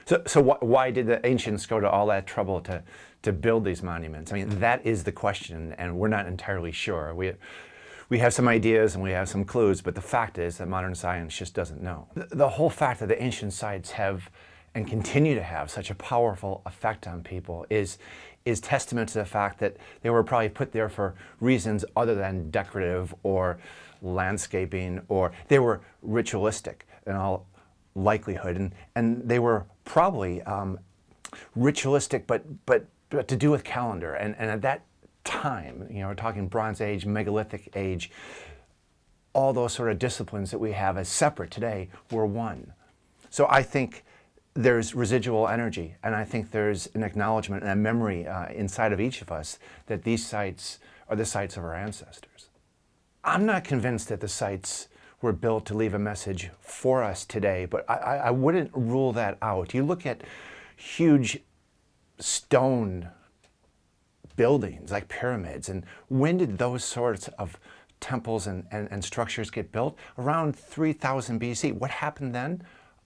Why did the ancients go to all that trouble to build these monuments? I mean, that is the question, and we're not entirely sure. We have some ideas and we have some clues, but the fact is that modern science just doesn't know. The whole fact that the ancient sites have and continue to have such a powerful effect on people is testament to the fact that they were probably put there for reasons other than decorative or landscaping, or they were ritualistic in all likelihood, and they were probably ritualistic, but to do with calendar, and at that time, we're talking Bronze Age, Megalithic Age, all those sort of disciplines that we have as separate today were one. So I think there's residual energy, and I think there's an acknowledgement and a memory inside of each of us that these sites are the sites of our ancestors. I'm not convinced that the sites were built to leave a message for us today, but I wouldn't rule that out. You look at huge stone buildings like pyramids, and when did those sorts of temples and structures get built? Around 3000 BC. What happened then?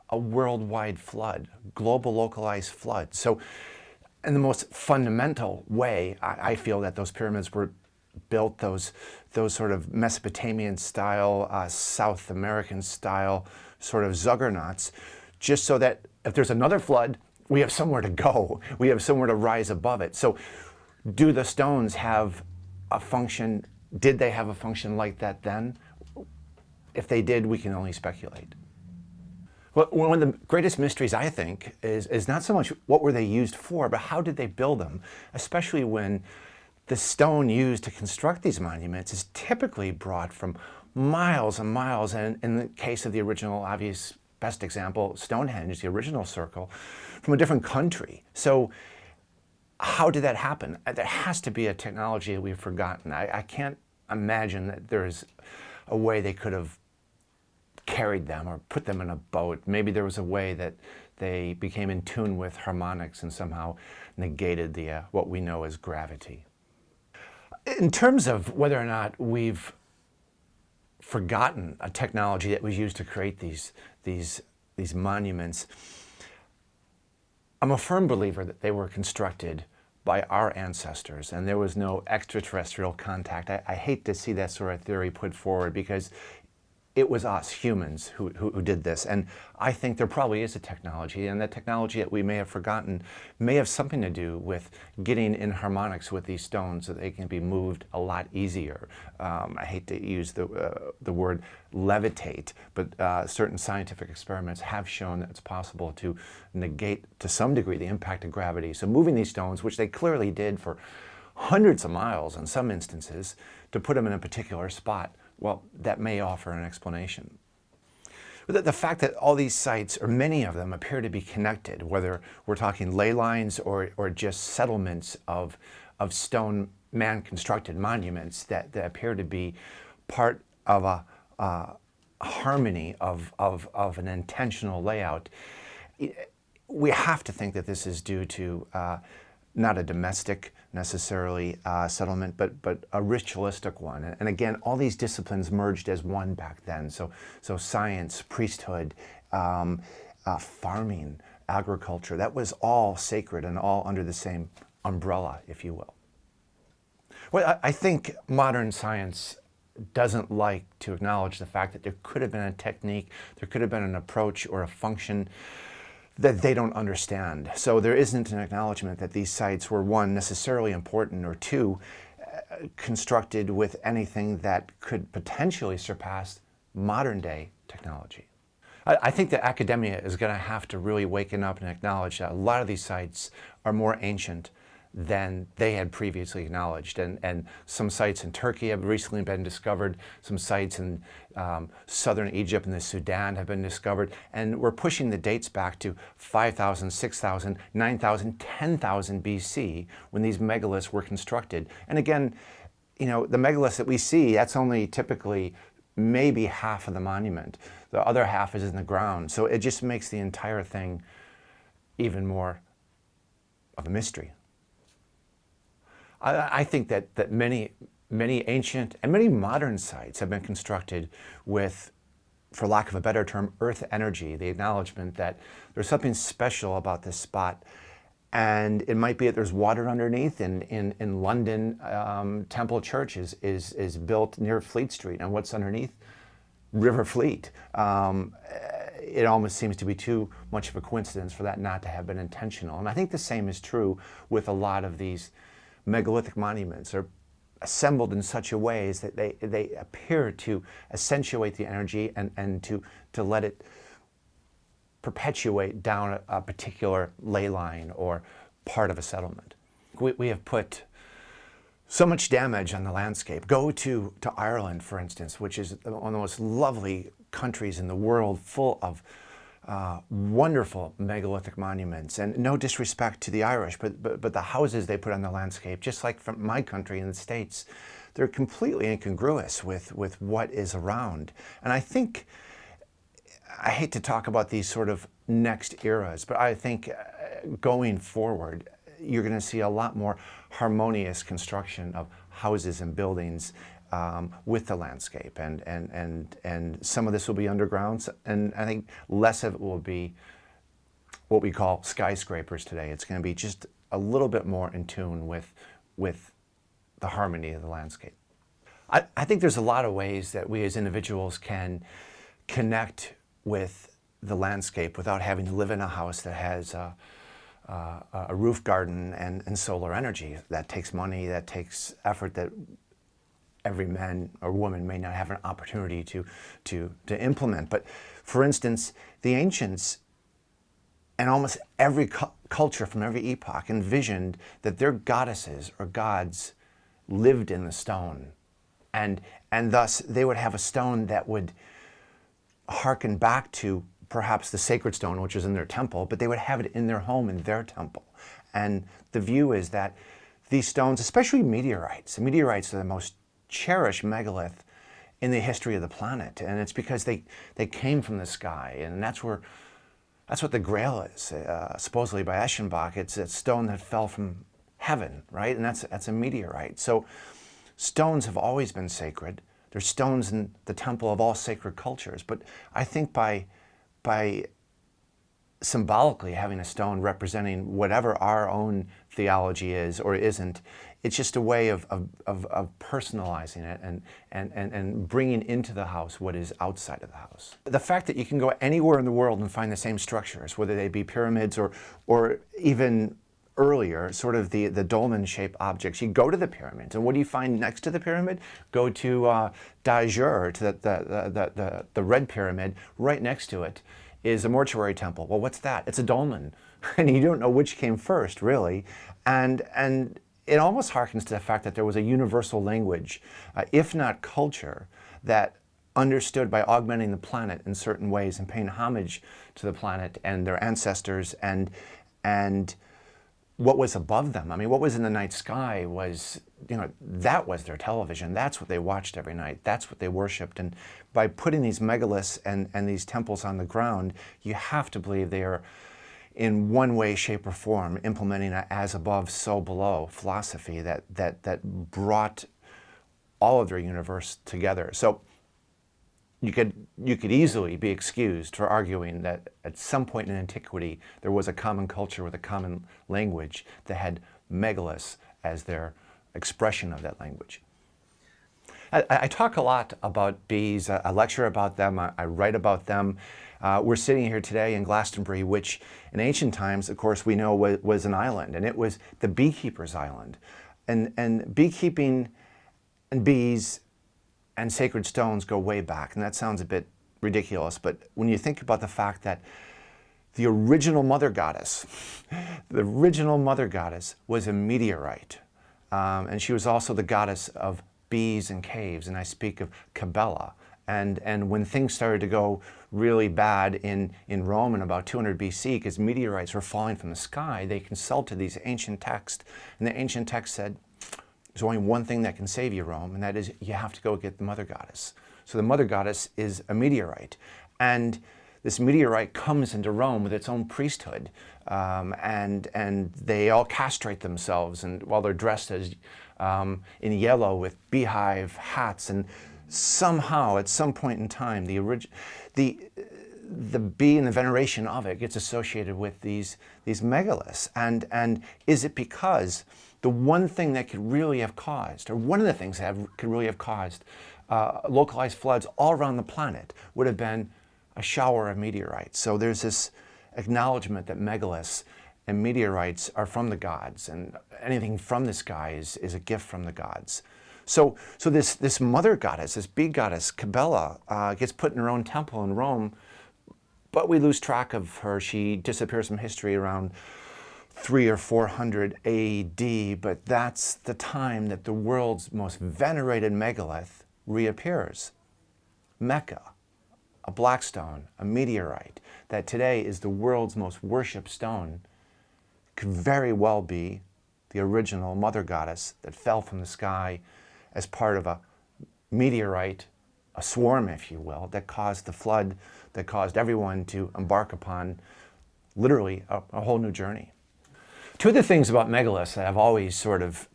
A worldwide flood, global localized flood. So in the most fundamental way, I feel that those pyramids were built, those sort of Mesopotamian style, South American style sort of juggernauts, just so that if there's another flood, we have somewhere to go. We have somewhere to rise above it. So do the stones have a function? Did they have a function like that then? If they did, we can only speculate. Well, one of the greatest mysteries, I think, is not so much what were they used for, but how did they build them, especially when the stone used to construct these monuments is typically brought from miles and miles, and in the case of the original, obvious, best example, Stonehenge, the original circle, from a different country. So how did that happen? There has to be a technology that we've forgotten. I can't imagine that there's a way they could have carried them or put them in a boat. Maybe there was a way that they became in tune with harmonics and somehow negated the what we know as gravity. In terms of whether or not we've forgotten a technology that was used to create these monuments, I'm a firm believer that they were constructed by our ancestors and there was no extraterrestrial contact. I hate to see that sort of theory put forward because it was us, humans, who did this. And I think there probably is a technology, and that technology that we may have forgotten may have something to do with getting in harmonics with these stones so they can be moved a lot easier. I hate to use the word levitate, but certain scientific experiments have shown that it's possible to negate, to some degree, the impact of gravity. So moving these stones, which they clearly did for hundreds of miles in some instances, to put them in a particular spot, well, that may offer an explanation. But the fact that all these sites, or many of them, appear to be connected, whether we're talking ley lines or just settlements of stone man-constructed monuments that appear to be part of a harmony of an intentional layout, we have to think that this is due to not a domestic necessarily settlement, but a ritualistic one. And again, all these disciplines merged as one back then. So science, priesthood, farming, agriculture, that was all sacred and all under the same umbrella, if you will. Well, I think modern science doesn't like to acknowledge the fact that there could have been a technique, there could have been an approach or a function that they don't understand. So there isn't an acknowledgement that these sites were, one, necessarily important, or two, constructed with anything that could potentially surpass modern day technology. I think that academia is going to have to really waken up and acknowledge that a lot of these sites are more ancient than they had previously acknowledged. And some sites in Turkey have recently been discovered, some sites in southern Egypt and the Sudan have been discovered, and we're pushing the dates back to 5,000, 6,000, 9,000, 10,000 BC when these megaliths were constructed. And again, the megaliths that we see, that's only typically maybe half of the monument. The other half is in the ground. So it just makes the entire thing even more of a mystery. I think that many ancient and many modern sites have been constructed with for lack of a better term, earth energy, the acknowledgement that there's something special about this spot. And it might be that there's water underneath. In London, Temple Church is built near Fleet Street. And what's underneath? River Fleet. It almost seems to be too much of a coincidence for that not to have been intentional. And I think the same is true with a lot of these megalithic monuments. They're assembled in such a way that they appear to accentuate the energy and to let it perpetuate down a particular ley line or part of a settlement. We have put so much damage on the landscape. Go to Ireland, for instance, which is one of the most lovely countries in the world, full of wonderful megalithic monuments. And no disrespect to the Irish, but the houses they put on the landscape, just like from my country in the States, they're completely incongruous with what is around. And I think, I hate to talk about these sort of next eras, but I think going forward, you're going to see a lot more harmonious construction of houses and buildings with the landscape, and some of this will be underground, and I think less of it will be what we call skyscrapers today. It's going to be just a little bit more in tune with the harmony of the landscape. I think there's a lot of ways that we as individuals can connect with the landscape without having to live in a house that has a roof garden and solar energy. That takes money, that takes effort that every man or woman may not have an opportunity to implement. But for instance, the ancients and almost every culture from every epoch envisioned that their goddesses or gods lived in the stone. And thus they would have a stone that would hearken back to perhaps the sacred stone, which is in their temple, but they would have it in their home, in their temple. And the view is that these stones, especially meteorites are the most cherished megalith in the history of the planet. And it's because they came from the sky, and that's what the Grail is, supposedly by Eschenbach. It's a stone that fell from heaven, right? And that's a meteorite. So stones have always been sacred. There's stones in the temple of all sacred cultures, but I think by symbolically having a stone representing whatever our own theology is or isn't, it's just a way of personalizing it and bringing into the house what is outside of the house. The fact that you can go anywhere in the world and find the same structures, whether they be pyramids or even earlier, sort of the dolmen-shaped objects. You go to the pyramids, and what do you find next to the pyramid? Go to Dajur, to the red pyramid. Right next to it is a mortuary temple. Well, what's that? It's a dolmen, and you don't know which came first, really. And it almost harkens to the fact that there was a universal language, if not culture, that understood by augmenting the planet in certain ways and paying homage to the planet and their ancestors and what was above them. I mean, what was in the night sky was, that was their television. That's what they watched every night. That's what they worshipped. And by putting these megaliths and these temples on the ground, you have to believe they are, in one way, shape, or form, implementing an as above, so below philosophy that brought all of their universe together. So you could easily be excused for arguing that at some point in antiquity there was a common culture with a common language that had megaliths as their expression of that language. I talk a lot about bees. I lecture about them. I write about them. We're sitting here today in Glastonbury, which in ancient times, of course, we know was an island, and it was the beekeeper's island. And beekeeping and bees and sacred stones go way back, and that sounds a bit ridiculous, but when you think about the fact that the original mother goddess was a meteorite, and she was also the goddess of bees and caves, and I speak of Cabela. And when things started to go really bad in Rome in about 200 BC, because meteorites were falling from the sky, they consulted these ancient texts, and the ancient text said, there's only one thing that can save you, Rome, and that is you have to go get the mother goddess. So the mother goddess is a meteorite. And this meteorite comes into Rome with its own priesthood, and they all castrate themselves, and while they're dressed as in yellow with beehive hats, and somehow, at some point in time, the being and the veneration of it gets associated with these megaliths. And is it because the one thing that could really have caused, or one of the things that could really have caused localized floods all around the planet would have been a shower of meteorites. So there's this acknowledgement that megaliths and meteorites are from the gods, and anything from the sky is a gift from the gods. So this mother goddess, this big goddess, Cabela, gets put in her own temple in Rome, but we lose track of her. She disappears from history around 300 or 400 AD, but that's the time that the world's most venerated megalith reappears. Mecca, a black stone, a meteorite, that today is the world's most worshipped stone, could very well be the original mother goddess that fell from the sky as part of a meteorite, a swarm, if you will, that caused the flood, that caused everyone to embark upon literally a whole new journey. Two of the things about megaliths that have always sort of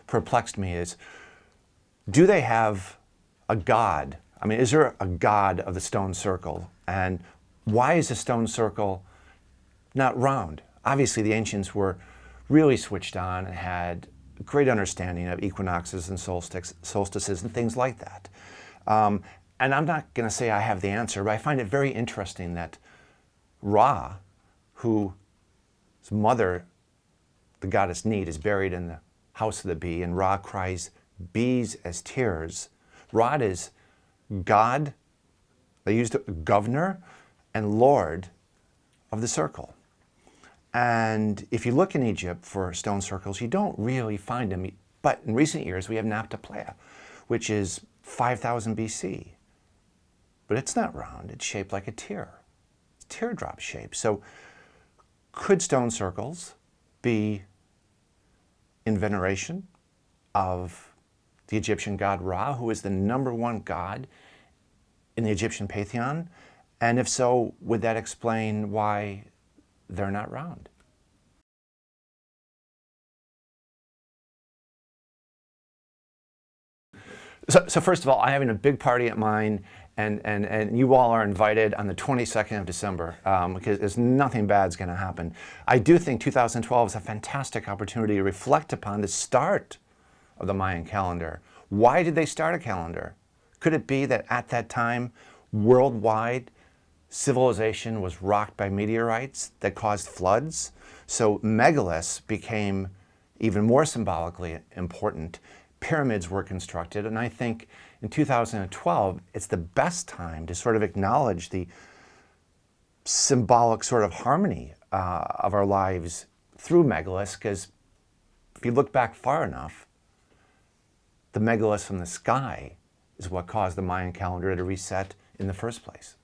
perplexed me is, do they have a god? I mean, is there a god of the stone circle? And why is the stone circle not round? Obviously, the ancients were really switched on and had a great understanding of equinoxes and solstices and things like that. And I'm not going to say I have the answer, but I find it very interesting that Ra, whose mother, the goddess Neat, is buried in the house of the bee, and Ra cries bees as tears. Ra is God, they used governor and lord of the circle. And if you look in Egypt for stone circles, you don't really find them. But in recent years, we have Naphtali, which is 5000 BC. But it's not round, it's shaped like a tear. It's teardrop shape. So could stone circles be in veneration of the Egyptian god Ra, who is the #1 god in the Egyptian pantheon? And if so, would that explain why they're not round? So first of all, I'm having a big party at mine, and you all are invited on the 22nd of December, because there's nothing bad's going to happen. I do think 2012 is a fantastic opportunity to reflect upon the start of the Mayan calendar. Why did they start a calendar? Could it be that at that time, worldwide, civilization was rocked by meteorites that caused floods? So megaliths became even more symbolically important. Pyramids were constructed, and I think in 2012, it's the best time to sort of acknowledge the symbolic sort of harmony of our lives through megaliths, because if you look back far enough, the megaliths from the sky is what caused the Mayan calendar to reset in the first place.